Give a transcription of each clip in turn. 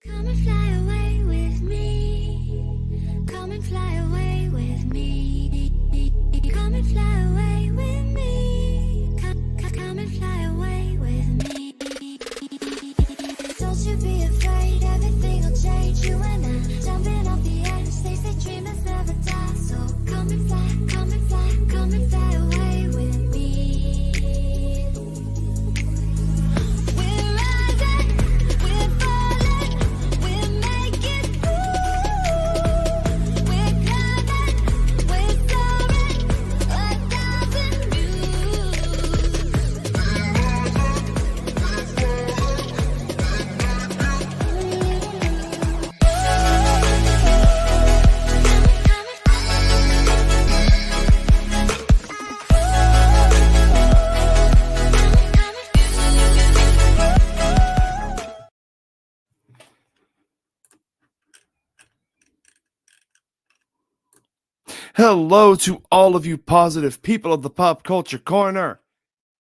Come and fly away with me. Come and fly away with me. Come and fly away with me. Come and fly away with me. Don't you be afraid, everything will change. You and I jumping off the edge. They say dreamers never die. So come and fly, come and fly, come and fly away with me. We're rising, we're falling, we're making through. We're climbing, we're soaring, 1,000 Hello to all of you positive people of the pop culture corner.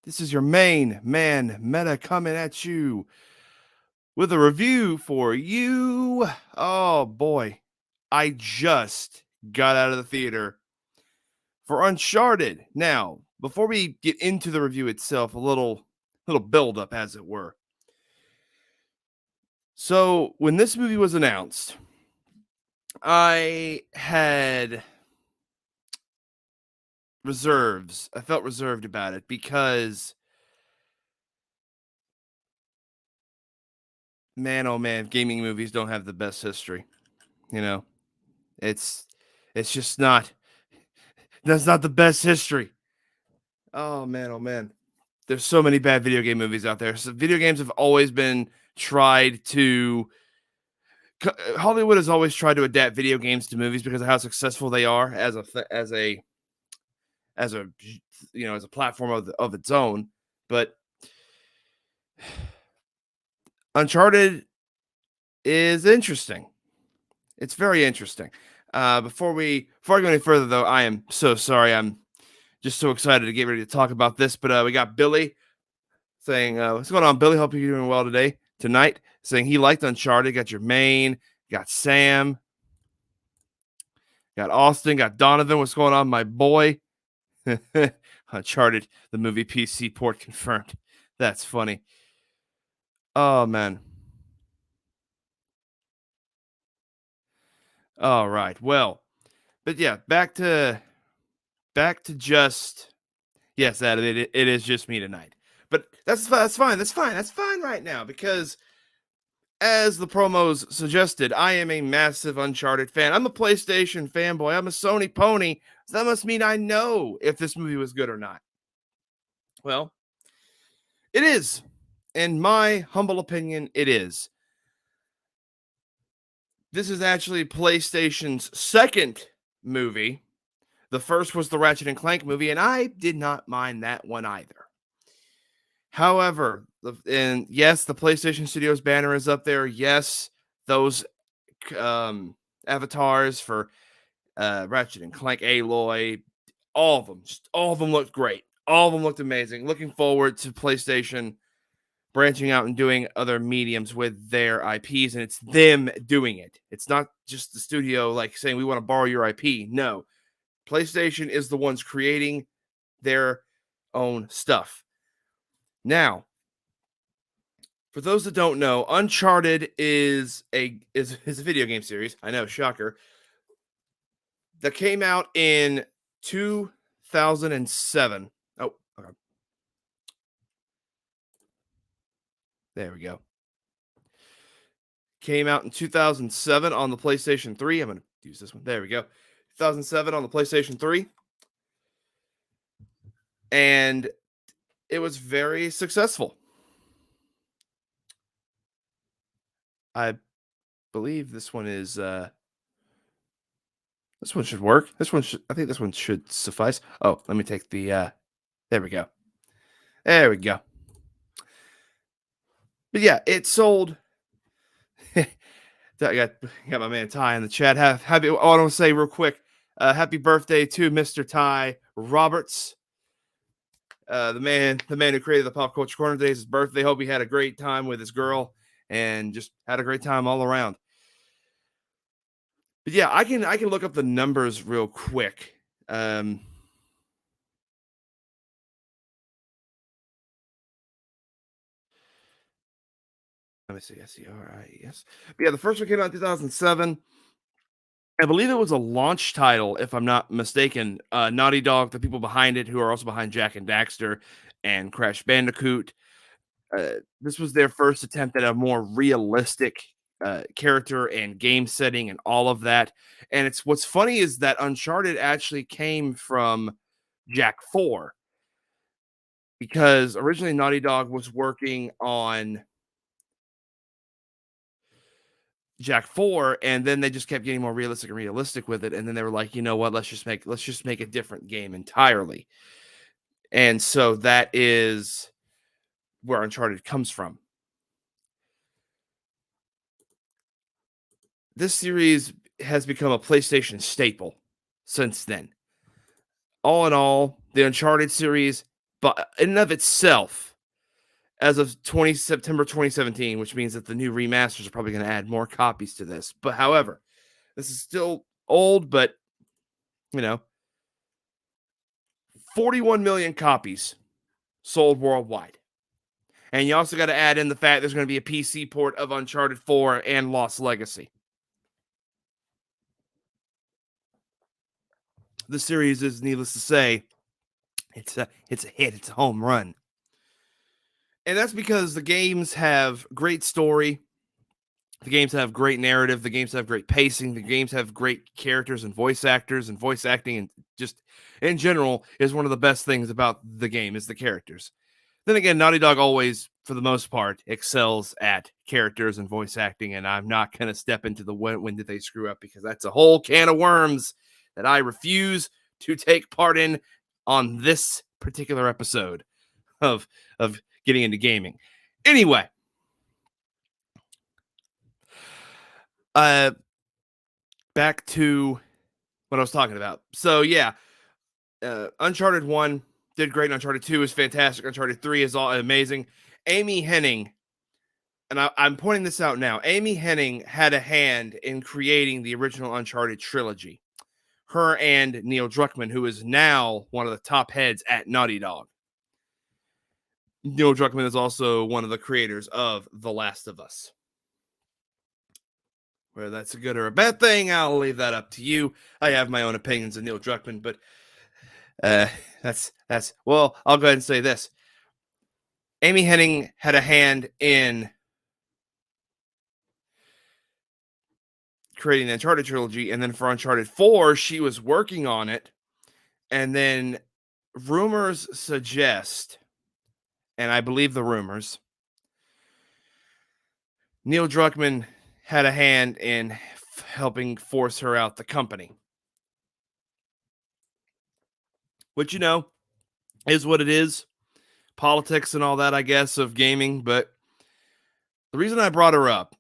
This is your main man Meta coming at you with a review for you. Oh boy, I just got out of the theater for Uncharted. Now, before we get into the review itself, a little build up as it were. So, when this movie was announced, I had reserves. I felt reserved about it because, man, oh man, gaming movies don't have the best history. You know, it's just not. That's not the best history. Oh man. There's so many bad video game movies out there. So video games have always been tried to. Hollywood has always tried to adapt video games to movies because of how successful they are as a platform of its own. But Uncharted is interesting. It's very interesting. Before I go any further, though, I am so sorry. I'm just so excited to get ready to talk about this. But we got Billy saying, what's going on, Billy? Hope you're doing well tonight. Saying he liked Uncharted. Got Jermaine, got Sam, got Austin, got Donovan. What's going on, my boy? Uncharted, the movie PC port confirmed. That's funny. Oh, man. All right. Well, but yeah, back to just, yes, that it is just me tonight. But that's fine. That's fine right now because, as the promos suggested, I am a massive Uncharted fan. I'm a PlayStation fanboy. I'm a Sony pony. So that must mean I know if this movie was good or not. Well, it is. In my humble opinion, it is. This is actually PlayStation's second movie. The first was the Ratchet and Clank movie, and I did not mind that one either. However, and yes, the PlayStation Studios banner is up there. Yes, those avatars for Ratchet and Clank, Aloy, all of them looked great. All of them looked amazing. Looking forward to PlayStation branching out and doing other mediums with their IPs, and it's them doing it. It's not just the studio like saying we want to borrow your IP. No, PlayStation is the ones creating their own stuff. Now, for those that don't know, Uncharted is a video game series. I know, shocker. That came out in 2007. Oh, okay. There we go. Came out in 2007 on the PlayStation 3. I'm going to use this one. There we go. 2007 on the PlayStation 3. And it was very successful. I believe this one is this one should work. I think this one should suffice. Oh, let me take the there we go. There we go. But yeah, it sold. I got my man Ty in the chat. I want to say real quick, happy birthday to Mr. Ty Roberts. The man who created the Pop Culture Corner. Today's his birthday. Hope he had a great time with his girl and just had a great time all around. But yeah, I can look up the numbers real quick. Let me see. SERIES. But yeah, the first one came out in 2007. I believe it was a launch title, if I'm not mistaken. Naughty Dog, the people behind it, who are also behind Jack and Daxter and Crash Bandicoot. This was their first attempt at a more realistic character and game setting and all of that. And it's what's funny is that Uncharted actually came from Jack 4 because originally Naughty Dog was working on Jack 4 and then they just kept getting more realistic with it, and then they were like, "You know what? Let's just make a different game entirely." And so that is where Uncharted comes from. This series has become a PlayStation staple since then. All in all, the Uncharted series, but in and of itself, as of 20 September 2017, which means that the new remasters are probably going to add more copies to this. But however, this is still old, but you know, 41 million copies sold worldwide. And you also got to add in the fact there's going to be a PC port of Uncharted 4 and Lost Legacy. The series is, needless to say, it's a hit, it's a home run. And that's because the games have great story, the games have great narrative, the games have great pacing, the games have great characters and voice actors, and voice acting and just in general is one of the best things about the game is the characters. Then again, Naughty Dog always, for the most part, excels at characters and voice acting, and I'm not going to step into the when did they screw up, because that's a whole can of worms that I refuse to take part in on this particular episode of getting into gaming. Anyway, back to what I was talking about. So yeah, Uncharted 1 did great. Uncharted 2 is fantastic. Uncharted 3 is all amazing. Amy Hennig, and I'm pointing this out now, Amy Hennig had a hand in creating the original Uncharted trilogy. Her and Neil Druckmann, who is now one of the top heads at Naughty Dog. Neil Druckmann is also one of the creators of The Last of Us. Whether that's a good or a bad thing, I'll leave that up to you. I have my own opinions of Neil Druckmann, but that's well, I'll go ahead and say this. Amy Hennig had a hand in creating the Uncharted trilogy, and then for Uncharted 4, she was working on it, and then rumors suggest, and I believe the rumors, Neil Druckmann had a hand in helping force her out the company. Which, is what it is. Politics and all that, I guess, of gaming. But the reason I brought her up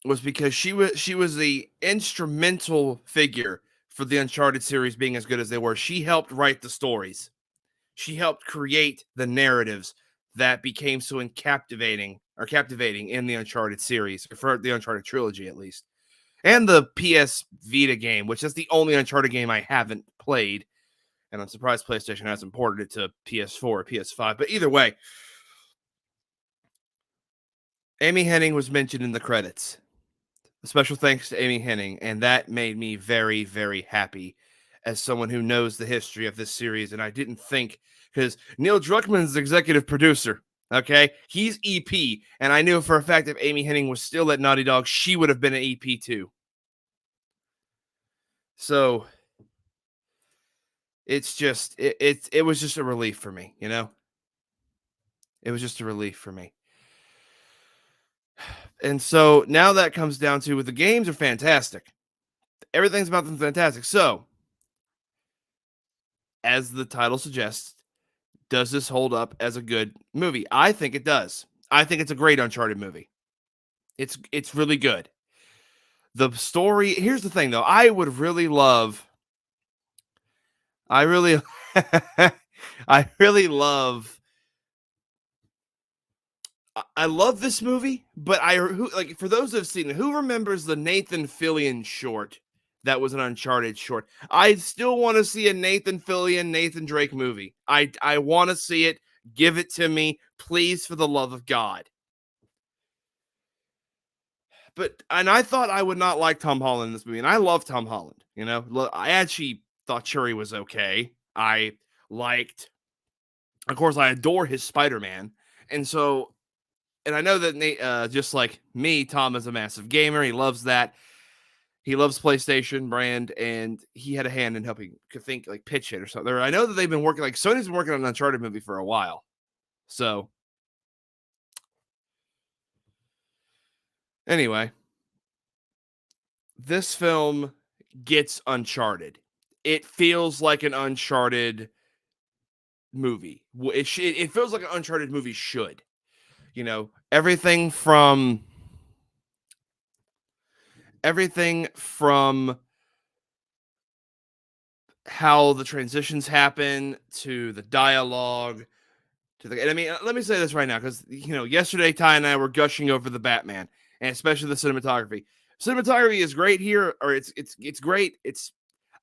was because she was the instrumental figure for the Uncharted series being as good as they were. She helped write the stories. She helped create the narratives that became so captivating in the Uncharted series, or for the Uncharted trilogy at least. And the PS Vita game, which is the only Uncharted game I haven't played. And I'm surprised PlayStation hasn't ported it to PS4 or PS5. But either way, Amy Hennig was mentioned in the credits. A special thanks to Amy Hennig. And that made me very, very happy as someone who knows the history of this series. And I didn't think, because Neil Druckmann's executive producer, okay? He's EP. And I knew for a fact if Amy Hennig was still at Naughty Dog, she would have been an EP too. So it's just, it was just a relief for me, It was just a relief for me. And so now that comes down to, the games are fantastic. Everything's about them fantastic. So, as the title suggests, does this hold up as a good movie? I think it does. I think it's a great Uncharted movie. It's really good. The story, here's the thing though, I really love I love this movie, but like for those who've seen it, who remembers the Nathan Fillion short that was an Uncharted short? I still want to see a Nathan Fillion, Nathan Drake movie. I want to see it. Give it to me, please, for the love of God. And I thought I would not like Tom Holland in this movie, and I love Tom Holland. You know, I actually thought Shuri was okay. I liked, of course, I adore his Spider-Man, and so, and I know that Nate, just like me, Tom is a massive gamer. He loves that. He loves PlayStation brand, and he had a hand in helping, like pitch it or something. I know that they've been working, like Sony's been working on an Uncharted movie for a while. So anyway, this film gets Uncharted. It feels like an Uncharted movie. It feels like an Uncharted movie should. You know, everything from how the transitions happen to the dialogue and I mean, let me say this right now, because yesterday Ty and I were gushing over the Batman, and especially the cinematography. Cinematography is great here, or it's great.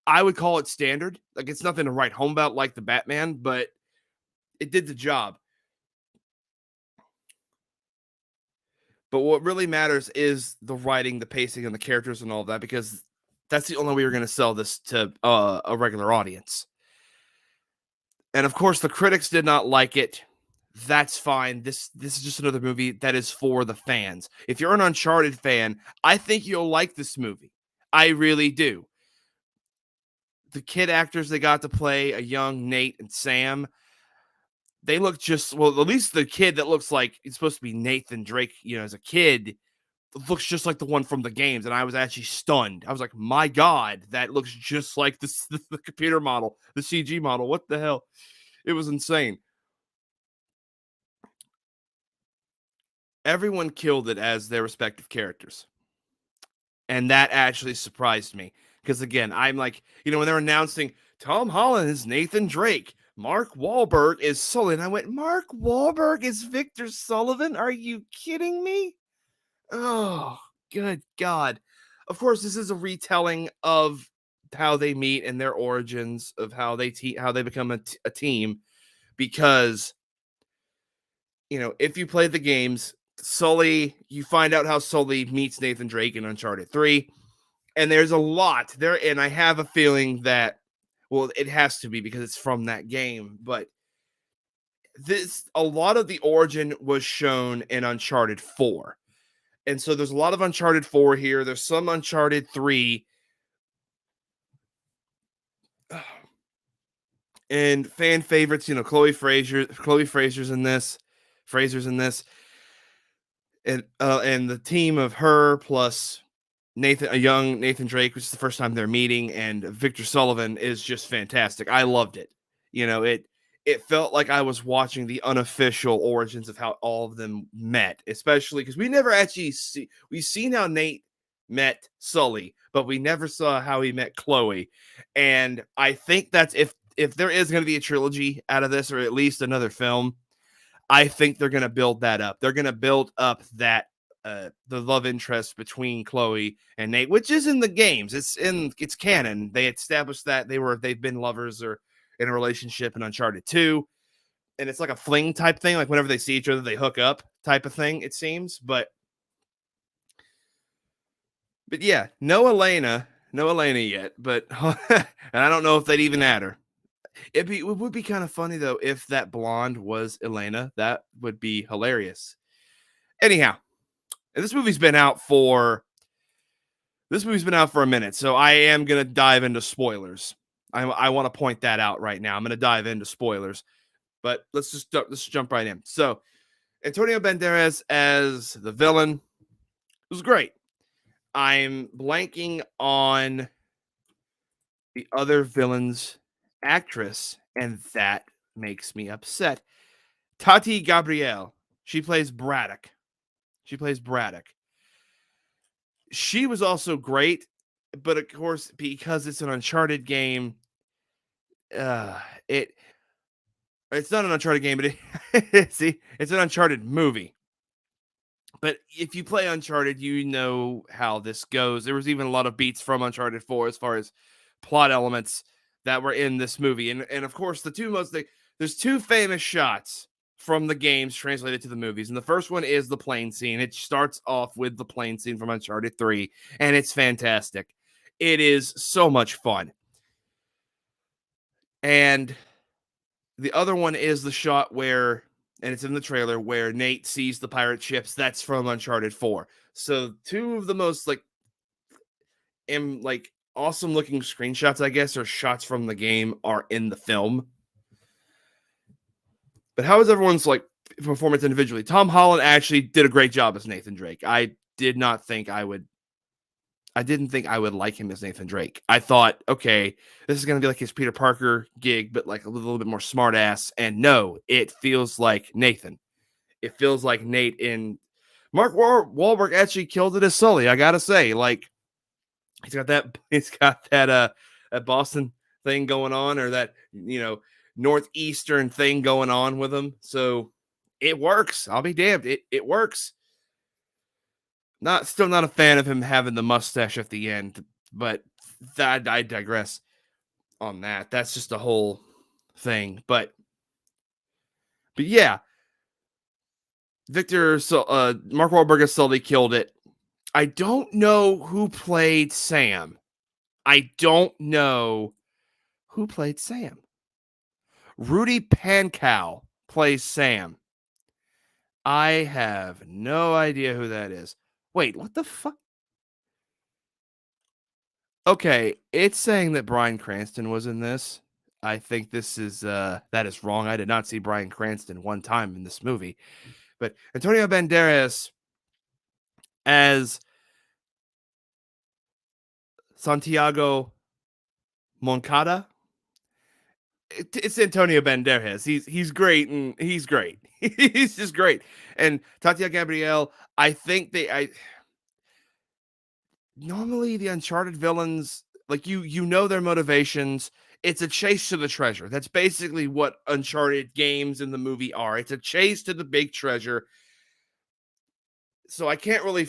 I would call it standard. Like, it's nothing to write home about like the Batman, but it did the job. But what really matters is the writing, the pacing, and the characters and all of that, because that's the only way you're going to sell this to a regular audience. And of course, the critics did not like it. That's fine. This is just another movie that is for the fans. If you're an Uncharted fan, I think you'll like this movie. I really do. The kid actors they got to play a young Nate and Sam, they look just, well, at least the kid that looks like it's supposed to be Nathan Drake, as a kid, looks just like the one from the games. And I was actually stunned. I was like, my God, that looks just like the computer model, the CG model. What the hell? It was insane. Everyone killed it as their respective characters. And that actually surprised me. Because again, I'm like, when they're announcing Tom Holland is Nathan Drake, Mark Wahlberg is Sully, and I went, Mark Wahlberg is Victor Sullivan? Are you kidding me? Oh, good God. Of course, this is a retelling of how they meet and their origins of how they become a team. Because, if you play the games, Sully, you find out how Sully meets Nathan Drake in Uncharted 3. And there's a lot there. And I have a feeling that, well, it has to be because it's from that game. But a lot of the origin was shown in Uncharted 4. And so there's a lot of Uncharted 4 here. There's some Uncharted 3. And fan favorites, Chloe Fraser's in this. And the team of her plus a young Nathan Drake, which is the first time they're meeting, and Victor Sullivan is just fantastic. I loved it. It felt like I was watching the unofficial origins of how all of them met, especially because we never actually we've seen how Nate met Sully, but we never saw how he met Chloe. And I think that's if there is going to be a trilogy out of this, or at least another film, I think they're going to build that up. They're going to build up that the love interest between Chloe and Nate, which is in the games. It's canon. They established that they've been lovers or in a relationship in Uncharted 2. And it's like a fling type thing. Like whenever they see each other, they hook up type of thing, it seems. But yeah, no Elena yet. But and I don't know if they'd even add her. It would be kind of funny though if that blonde was Elena. That would be hilarious. Anyhow, and this movie's been out for a minute, so I am gonna dive into spoilers. I want to point that out right now. I'm gonna dive into spoilers, but let's jump right in. So, Antonio Banderas as the villain was great. I'm blanking on the other villain's actress, and that makes me upset. Tati Gabrielle. She plays Braddock. She was also great, but of course, because it's an Uncharted game, it's not an Uncharted game, but it's an Uncharted movie. But if you play Uncharted, you know how this goes. There was even a lot of beats from Uncharted 4 as far as plot elements that were in this movie. And of course, there's two famous shots from the games translated to the movies. And the first one is the plane scene. It starts off with the plane scene from Uncharted 3, and it's fantastic. It is so much fun. And the other one is the shot where, and it's in the trailer, where Nate sees the pirate ships. That's from Uncharted 4. So two of the most awesome looking screenshots, I guess, or shots from the game are in the film. But how is everyone's performance individually? Tom Holland actually did a great job as Nathan Drake. I didn't think I would like him as Nathan Drake. I thought, okay, this is going to be like his Peter Parker gig, but like a little bit more smart ass. And no, it feels like Nathan. It feels like Nate. And Mark Wahlberg actually killed it as Sully. I gotta say, he's got that Boston thing going on, or that northeastern thing going on with him. So it works. I'll be damned. It works. Still not a fan of him having the mustache at the end, but I digress on that. That's just a whole thing. But yeah, Mark Wahlberg as Sully killed it. I don't know who played Sam. Rudy Pankow plays Sam. I have no idea who that is. Wait, what the fuck? Okay, it's saying that Bryan Cranston was in this. I think this is that is wrong. I did not see Bryan Cranston one time in this movie. But Antonio Banderas as Santiago Moncada. It's Antonio Banderas. He's great, and he's great. He's just great. And Tatiana Gabrielle, I think normally the Uncharted villains, you know their motivations. It's a chase to the treasure. That's basically what Uncharted games in the movie are. It's a chase to the big treasure. So I can't really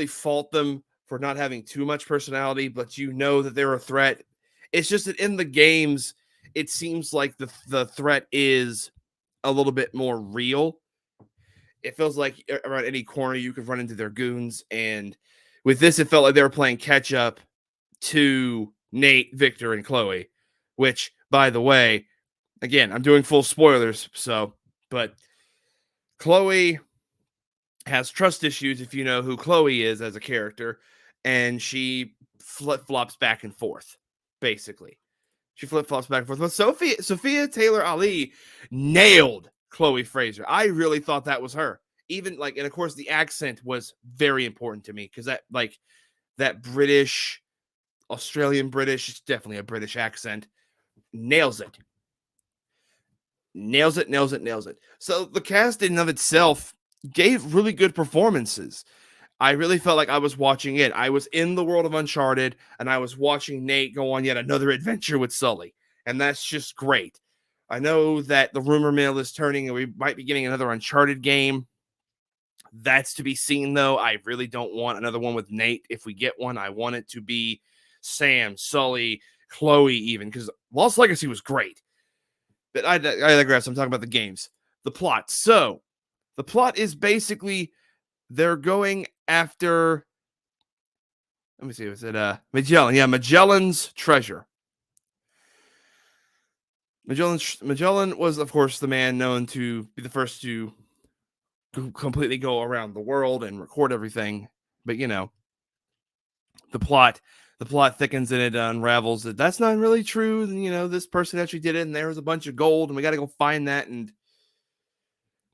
fault them for not having too much personality, but you know that they're a threat. It's just that in the games, it seems like the threat is a little bit more real. It feels like around any corner you could run into their goons, and with this, it felt like they were playing catch up to Nate, Victor, and Chloe, which, by the way, again, I'm doing full spoilers, but Chloe has trust issues, if you know who Chloe is as a character, and she flip-flops back and forth, basically. She flip-flops back and forth. But Sophia Taylor-Ali nailed Chloe Fraser. I really thought that was her. Even and of course the accent was very important to me, because that British, Australian British, it's definitely a British accent. Nails it. So the cast in and of itself gave really good performances. I really felt like I was watching it. I was in the world of Uncharted, and I was watching Nate go on yet another adventure with Sully. And that's just great. I know that the rumor mill is turning, and we might be getting another Uncharted game. That's to be seen, though. I really don't want another one with Nate. If we get one, I want it to be Sam, Sully, Chloe, even, because Lost Legacy was great. But I digress. I'm talking about the games. The plot. So, the plot is basically they're going after, let me see, was it Magellan? Yeah, Magellan's treasure. Magellan was, of course, the man known to be the first to completely go around the world and record everything. But the plot thickens and it unravels that that's not really true. And this person actually did it, and there was a bunch of gold, and we got to go find that. And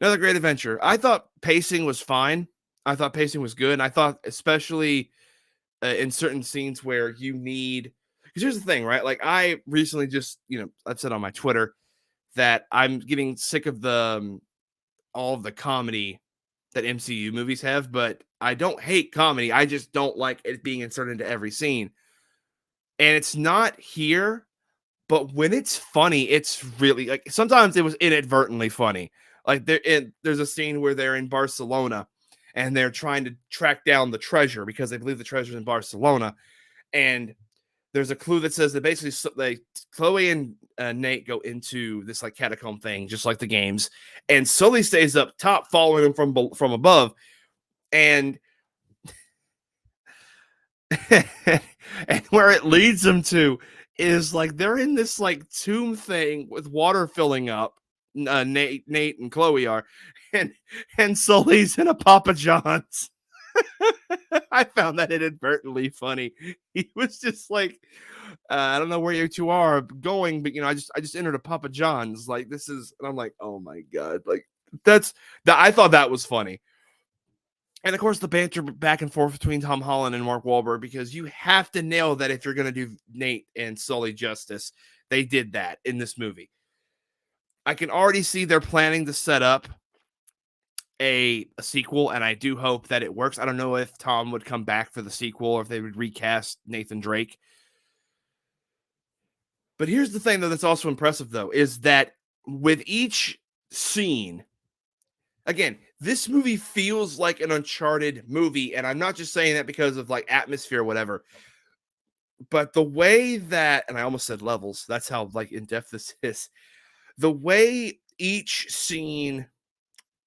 another great adventure. I thought pacing was fine. I thought pacing was good. And I thought especially in certain scenes where you need, because here's the thing, right? I recently just, I've said on my Twitter that I'm getting sick of all of the comedy that MCU movies have, but I don't hate comedy. I just don't like it being inserted into every scene. And it's not here, but when it's funny, it's really sometimes it was inadvertently funny. There's a scene where they're in Barcelona and they're trying to track down the treasure because they believe the treasure's in Barcelona. And there's a clue that says that basically Chloe and Nate go into this like catacomb thing, just like the games, and Sully stays up top following them from above. And and where it leads them to is like they're in this like tomb thing with water filling up. Nate and Chloe are, and Sully's in a Papa John's. I found that inadvertently funny. He was just like, I don't know where you two are going, but I just entered a Papa John's. Like this is, and I'm like, oh my god, like that's that. I thought that was funny. And of course, the banter back and forth between Tom Holland and Mark Wahlberg, because you have to nail that if you're going to do Nate and Sully justice. They did that in this movie. I can already see they're planning to set up a sequel, and I do hope that it works. I don't know if Tom would come back for the sequel or if they would recast Nathan Drake. But here's the thing, though, that's also impressive, though, is that with each scene, again, this movie feels like an Uncharted movie, and I'm not just saying that because of like atmosphere or whatever, but the way that, and I almost said levels, that's how like in depth this is, the way each scene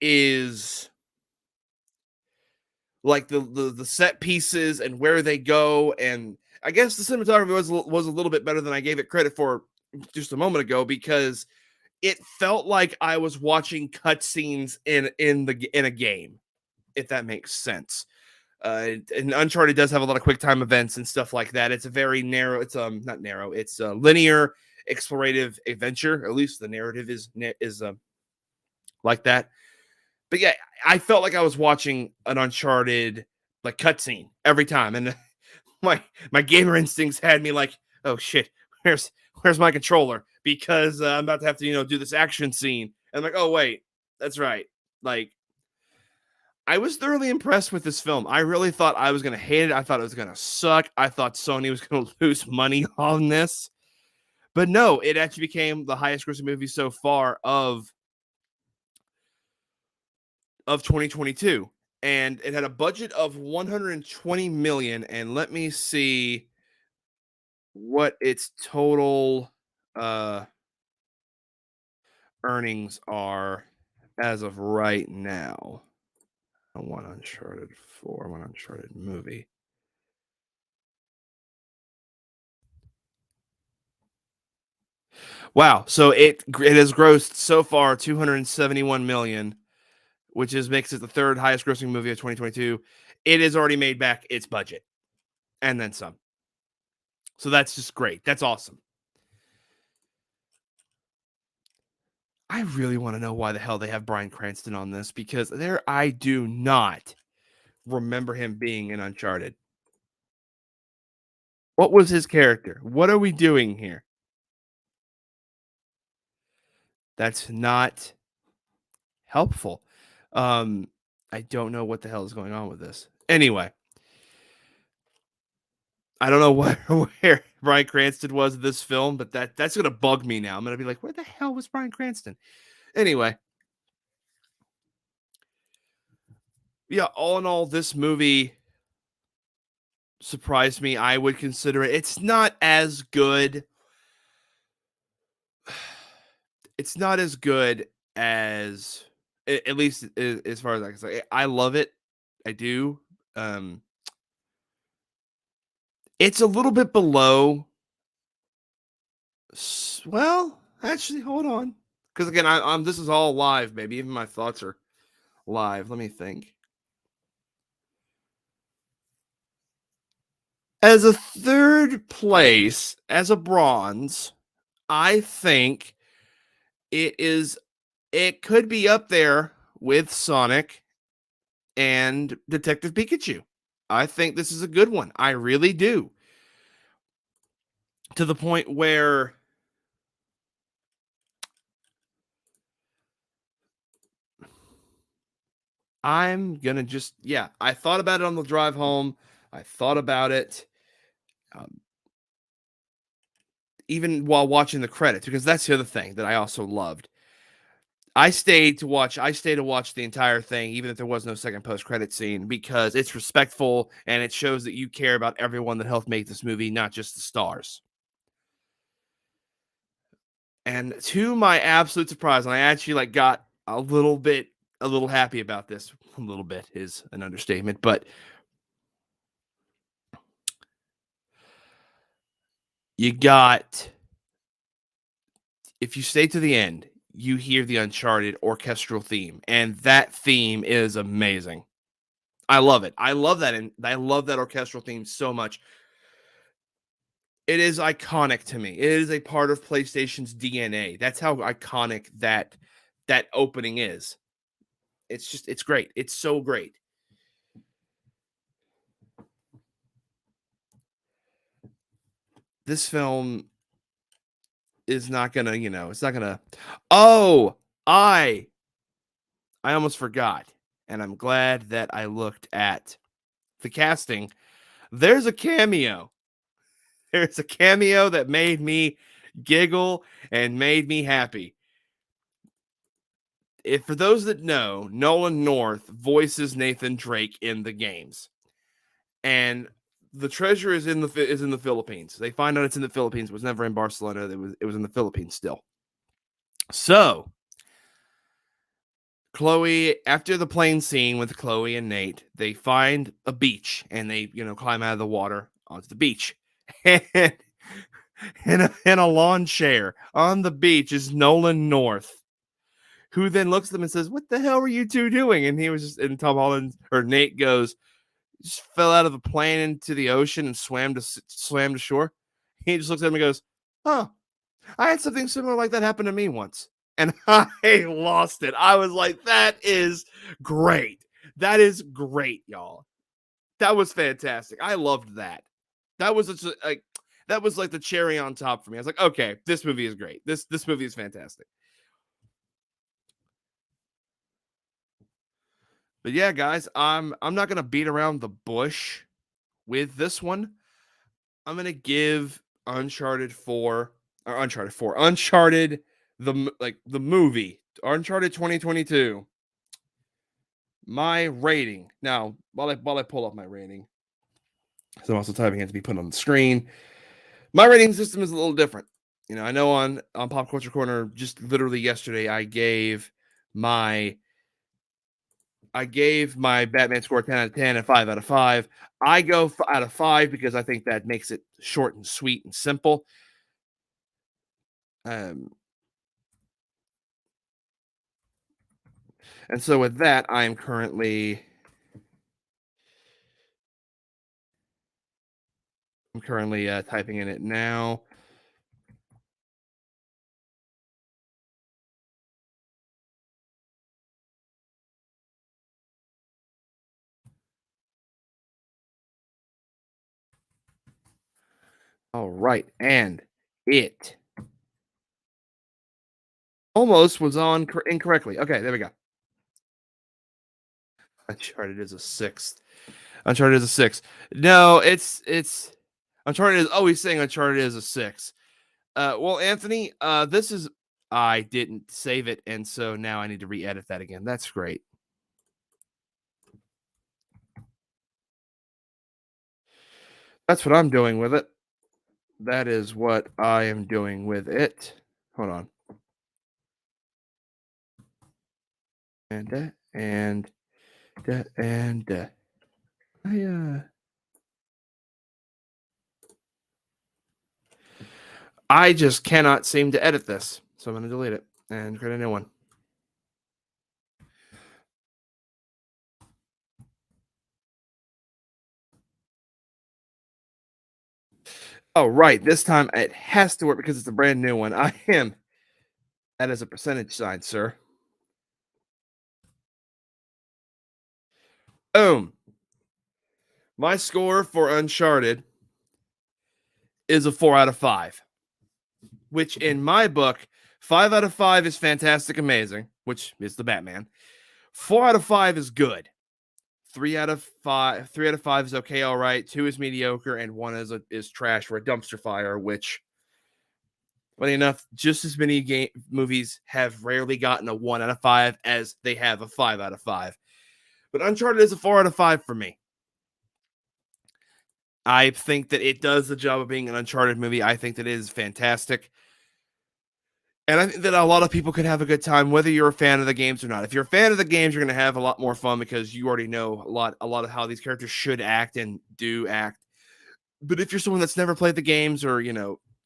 is like the set pieces and where they go, and I guess the cinematography was a little bit better than I gave it credit for just a moment ago, because it felt like I was watching cutscenes in a game, if that makes sense. And Uncharted does have a lot of quick time events and stuff like that. It's a very narrow, it's not narrow, it's a linear explorative adventure. At least the narrative is like that. But yeah, I felt like I was watching an Uncharted like cutscene every time, and my gamer instincts had me like, oh shit, where's my controller? Because I'm about to have to do this action scene. And I'm like, oh wait, that's right. Like, I was thoroughly impressed with this film. I really thought I was gonna hate it. I thought it was gonna suck. I thought Sony was gonna lose money on this, but no, it actually became the highest grossing movie so far of 2022, and it had a budget of 120 million. And let me see what its total earnings are as of right now. One Uncharted movie. Wow, so it has grossed so far 271 million, which makes it the third highest grossing movie of 2022. It has already made back its budget and then some. So that's just great. That's awesome. I really want to know why the hell they have Bryan Cranston on this, because I do not remember him being in Uncharted. What was his character? What are we doing here? That's not helpful. I don't know what the hell is going on with this. Anyway, I don't know where Bryan Cranston was in this film, but that's gonna bug me now. I'm gonna be like, where the hell was Bryan Cranston? Anyway, yeah, all in all, this movie surprised me. I would consider it. It's not as good. It's not as good as, at least as far as I can say. I love it. I do. It's a little bit below. Well, actually, hold on, because again, I'm this is all live, baby. Even my thoughts are live. Let me think. As a third place, as a bronze, I think it could be up there with Sonic and Detective Pikachu. I think this is a good one. I really do. To the point where I'm going to just, yeah, I thought about it on the drive home. I thought about it even while watching the credits, because that's the other thing that I also loved. I stayed to watch the entire thing, even if there was no second post-credit scene, because it's respectful and it shows that you care about everyone that helped make this movie, not just the stars. And to my absolute surprise, and I actually like got a little happy about this. A little bit is an understatement, but you got, if you stay to the end, you hear the Uncharted orchestral theme, and that theme is amazing. I love it. I love that, and I love that orchestral theme so much. It is iconic to me. It is a part of PlayStation's DNA. That's how iconic that opening is. It's great. It's so great. This film is not gonna, it's not gonna. Oh, I almost forgot, and I'm glad that I looked at the casting. There's a cameo. There's a cameo that made me giggle and made me happy. If for those that know, Nolan North voices Nathan Drake in the games, and the treasure is in the Philippines. They find out it's in the Philippines. It was never in Barcelona. It was in the Philippines still. So Chloe, after the plane scene with Chloe and Nate, they find a beach and they, climb out of the water onto the beach. And in a lawn chair on the beach is Nolan North, who then looks at them and says, "What the hell were you two doing?" And he was and Tom Holland or Nate goes, "Just fell out of the plane into the ocean and swam to shore." He just looks at him and goes, "Oh, I had something similar like that happen to me once." And I lost it. I was like, that is great. That is great, y'all. That was fantastic. I loved that. That was that was like the cherry on top for me. I was like, okay, this movie is great. This movie is fantastic. But yeah, guys, I'm not gonna beat around the bush with this one. I'm gonna give Uncharted the movie, Uncharted 2022. My rating. Now, while I pull up my rating, because I'm also typing it to be put on the screen. My rating system is a little different. I know on Pop Culture Corner just literally yesterday I gave my Batman score 10 out of 10 and 5 out of 5. I go out of 5 because I think that makes it short and sweet and simple. And so with that, I'm currently typing in it now. All right, and it almost was on incorrectly. Okay, there we go. Uncharted is a 6. Uncharted is a 6. No, it's Uncharted is always saying Uncharted is a 6. Well, Anthony, this is I didn't save it, and so now I need to re-edit that again. That's great. That's what I'm doing with it. That is what I am doing with it. Hold on. And I just cannot seem to edit this, so I'm going to delete it and create a new one. Oh, right. This time it has to work because it's a brand new one. That is a percentage sign, sir. Boom. My score for Uncharted is a 4 out of 5, which in my book, 5 out of 5 is fantastic, amazing, which is the Batman. 4 out of 5 is good. 3 out of 5 is okay, all right. 2 is mediocre, and 1 is trash for a dumpster fire, which Funny enough, just as many movies have rarely gotten a 1 out of 5 as they have a 5 out of 5. But Uncharted is a 4 out of 5 for me. I think that it does the job of being an Uncharted movie. I think that it is fantastic. And I think that a lot of people could have a good time, whether you're a fan of the games or not. If you're a fan of the games, you're going to have a lot more fun because you already know a lot of how these characters should act and do act. But if you're someone that's never played the games or,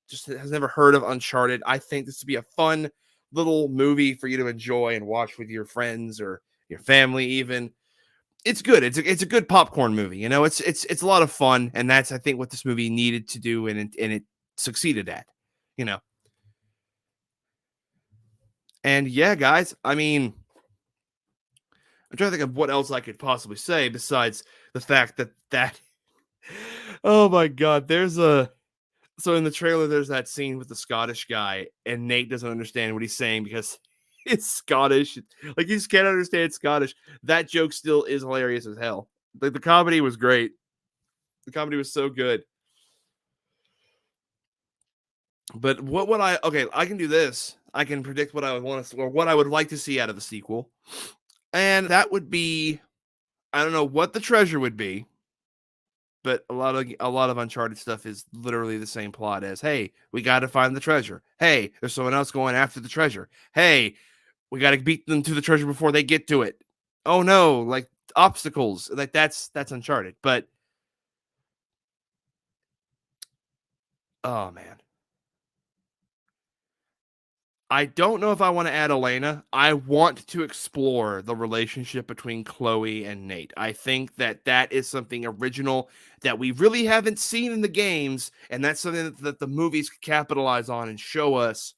just has never heard of Uncharted, I think this would be a fun little movie for you to enjoy and watch with your friends or your family even. It's good. It's a good popcorn movie. It's a lot of fun, and that's I think what this movie needed to do, and it succeeded at. And yeah, guys. I mean, I'm trying to think of what else I could possibly say besides the fact that. Oh my God, so in the trailer, there's that scene with the Scottish guy, and Nate doesn't understand what he's saying because it's Scottish. Like, he just can't understand Scottish. That joke still is hilarious as hell. Like, the comedy was great. The comedy was so good. But I can do this. I can predict what I would want to, or what I would like to see out of the sequel. And that would be, I don't know what the treasure would be, but a lot of Uncharted stuff is literally the same plot as, hey, we got to find the treasure. Hey, there's someone else going after the treasure. Hey, we got to beat them to the treasure before they get to it. Oh no, like obstacles. Like that's Uncharted. But oh man. I don't know if I want to add Elena. I want to explore the relationship between Chloe and Nate. I think that is something original that we really haven't seen in the games, and that's something that the movies could capitalize on and show us,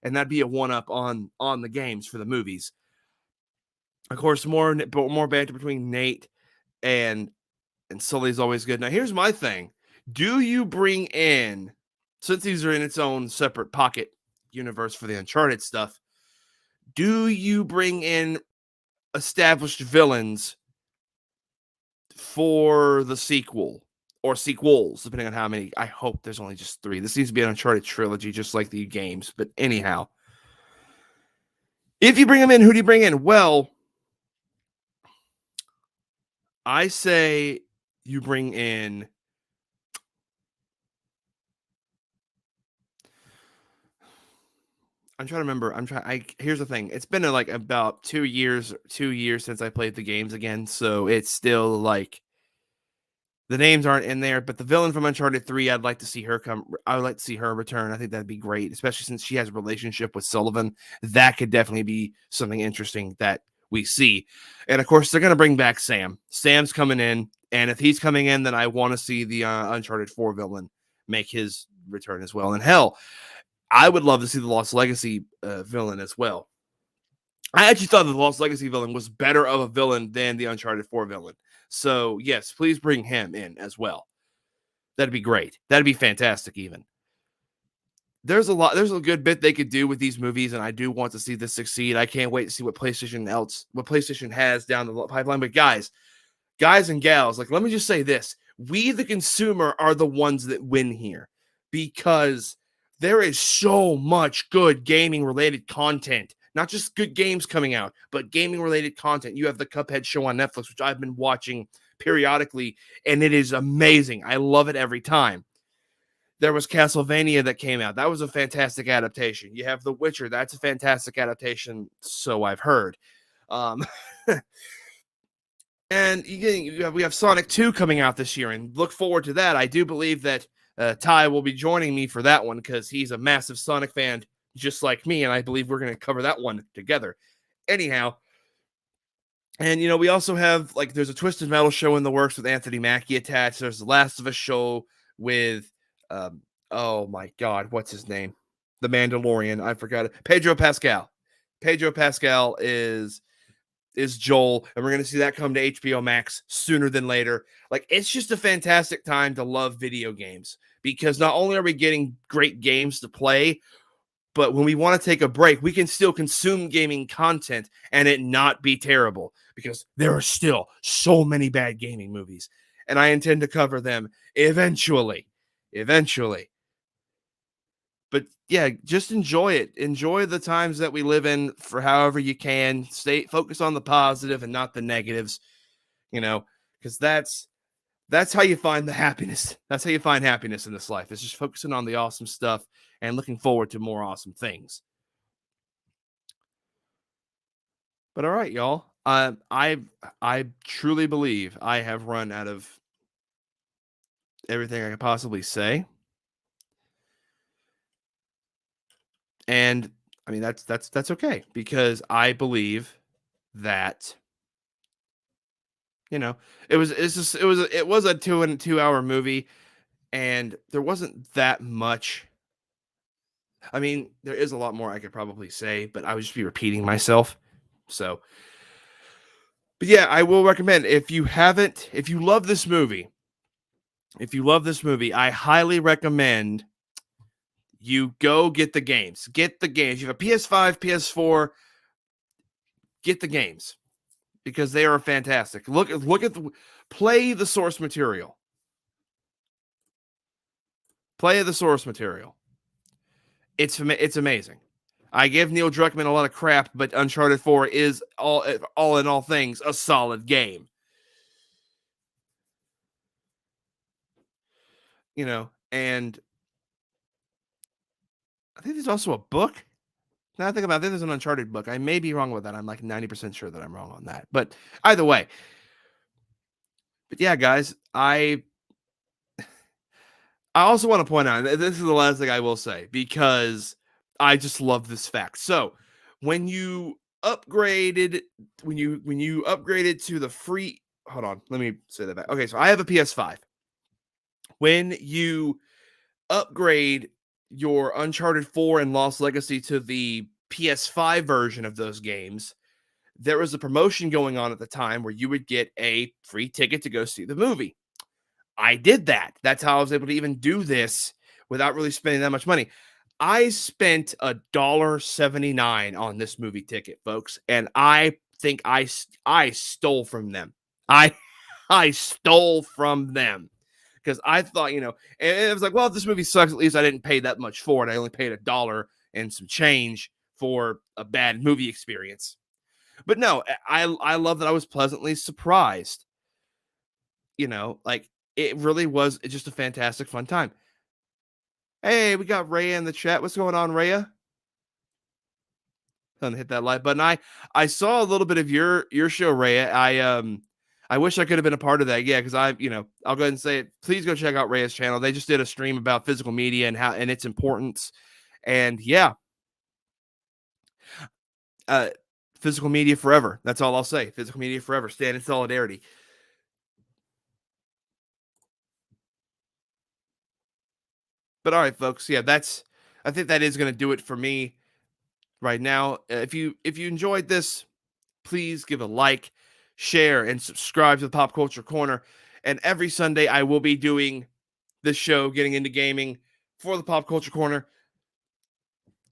and that'd be a one-up on the games for the movies. Of course, more banter between Nate and Sully's always good. Now, here's my thing. Do you bring in, since these are in its own separate pocket universe for the Uncharted stuff, do you bring in established villains for the sequel or sequels, depending on how many? I hope there's only just 3. This needs to be an Uncharted trilogy, just like the games. But anyhow, if you bring them in, who do you bring in? Well, I say you bring in I'm trying to remember. Here's the thing. It's been like about 2 years since I played the games again, so it's still like the names aren't in there. But the villain from Uncharted 3, I'd like to see her come. I would like to see her return. I think that'd be great, especially since she has a relationship with Sullivan. That could definitely be something interesting that we see. And of course, they're gonna bring back Sam. Sam's coming in, and if he's coming in, then I want to see the Uncharted 4 villain make his return as well. And hell, I would love to see the Lost Legacy villain as well. I actually thought the Lost Legacy villain was better of a villain than the Uncharted 4 villain. So, yes, please bring him in as well. That'd be great. That'd be fantastic even. There's a good bit they could do with these movies, and I do want to see this succeed. I can't wait to see what PlayStation has down the pipeline. But guys and gals, like, let me just say this. We, the consumer, are the ones that win here because there is so much good gaming-related content. Not just good games coming out, but gaming-related content. You have the Cuphead show on Netflix, which I've been watching periodically, and it is amazing. I love it every time. There was Castlevania that came out. That was a fantastic adaptation. You have The Witcher. That's a fantastic adaptation, so I've heard. And we have Sonic 2 coming out this year, and look forward to that. I do believe that Ty will be joining me for that one because he's a massive Sonic fan just like me, and I believe we're going to cover that one together. Anyhow, and we also have, like, there's a Twisted Metal show in the works with Anthony Mackie attached. There's the Last of Us show with oh my God, what's his name? The Mandalorian. I forgot it. Pedro Pascal. Pedro Pascal is Joel, and we're going to see that come to HBO Max sooner than later. Like, it's just a fantastic time to love video games because not only are we getting great games to play, but when we want to take a break, we can still consume gaming content and it not be terrible because there are still so many bad gaming movies, and I intend to cover them eventually. But yeah, just enjoy it. Enjoy the times that we live in for however you can. Stay focus on the positive and not the negatives, because that's how you find the happiness. That's how you find happiness in this life. It's just focusing on the awesome stuff and looking forward to more awesome things. But all right, y'all. I truly believe I have run out of everything I could possibly say. And I mean that's okay because I believe that you know it was a 2 hour movie and there wasn't that much. I mean, there is a lot more I could probably say, but I would just be repeating myself. So, but yeah, I will recommend if you love this movie, I highly recommend you go get the games. Get the games. You have a PS5, PS4, get the games because they are fantastic. Play the source material. Play the source material. It's amazing. I give Neil Druckmann a lot of crap, but Uncharted 4 is all in all things a solid game. And I think there's also a book. Now I think about it, I think there's an Uncharted book. I may be wrong with that. I'm like 90% sure that I'm wrong on that. But either way. But yeah, guys, I also want to point out, this is the last thing I will say, because I just love this fact. So when you upgraded to the free, hold on, let me say that back. Okay, so I have a PS5. When you upgrade your Uncharted 4 and Lost Legacy to the PS5 version of those games, there was a promotion going on at the time where you would get a free ticket to go see the movie. I did that. That's how I was able to even do this without really spending that much money. I spent $1.79 on this movie ticket, folks, and I think I stole from them. I stole from them because I thought, and it was like, well, if this movie sucks, at least I didn't pay that much for it. I only paid $1 and some change for a bad movie experience. But no, I love that I was pleasantly surprised. Like it really was just a fantastic, fun time. Hey, we got Rhea in the chat. What's going on, Rhea? Hit that like button. I saw a little bit of your show, Rhea. I wish I could have been a part of that. Yeah, because I'll go ahead and say it. Please go check out Rhea's channel. They just did a stream about physical media and its importance. And yeah. Physical media forever. That's all I'll say. Physical media forever. Stand in solidarity. But all right, folks. Yeah, I think that is going to do it for me right now. If you enjoyed this, please give a like, share, and subscribe to the Pop Culture Corner. And every Sunday, I will be doing this show, Getting Into Gaming, for the Pop Culture Corner.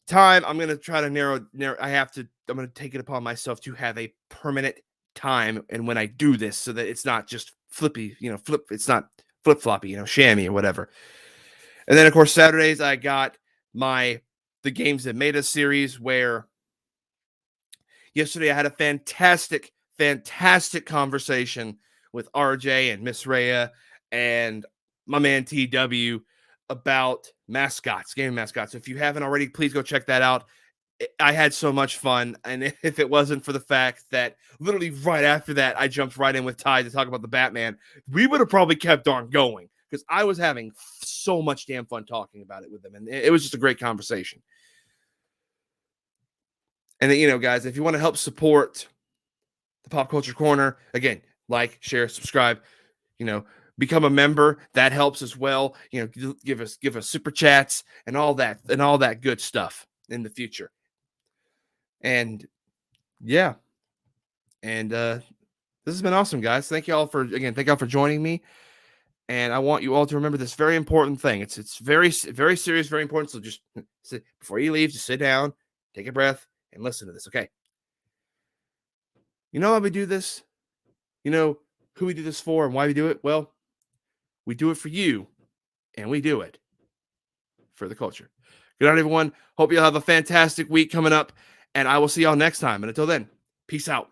Time, I'm going to try to narrow. I'm going to take it upon myself to have a permanent time. And when I do this, so that it's not just flippy, it's not flip floppy, shammy or whatever. And then, of course, Saturdays, I got the Games That Made Us series, where yesterday I had a fantastic conversation with RJ and Miss Rhea and my man TW about game mascots. So if you haven't already, please go check that out. I had so much fun. And if it wasn't for the fact that literally right after that, I jumped right in with Ty to talk about the Batman, we would have probably kept on going because I was having so much damn fun talking about it with them. And it was just a great conversation. And then, guys, if you want to help support the Pop Culture Corner, again, like, share, subscribe, become a member. That helps as well. Give us super chats and all that good stuff in the future. And yeah. And this has been awesome, guys. Thank y'all for joining me. And I want you all to remember this very important thing. It's very, very serious, very important. So just before you leave, just sit down, take a breath, and listen to this, okay? You know why we do this? You know who we do this for and why we do it? Well, we do it for you, and we do it for the culture. Good night, everyone. Hope you'll have a fantastic week coming up, and I will see y'all next time. And until then, peace out.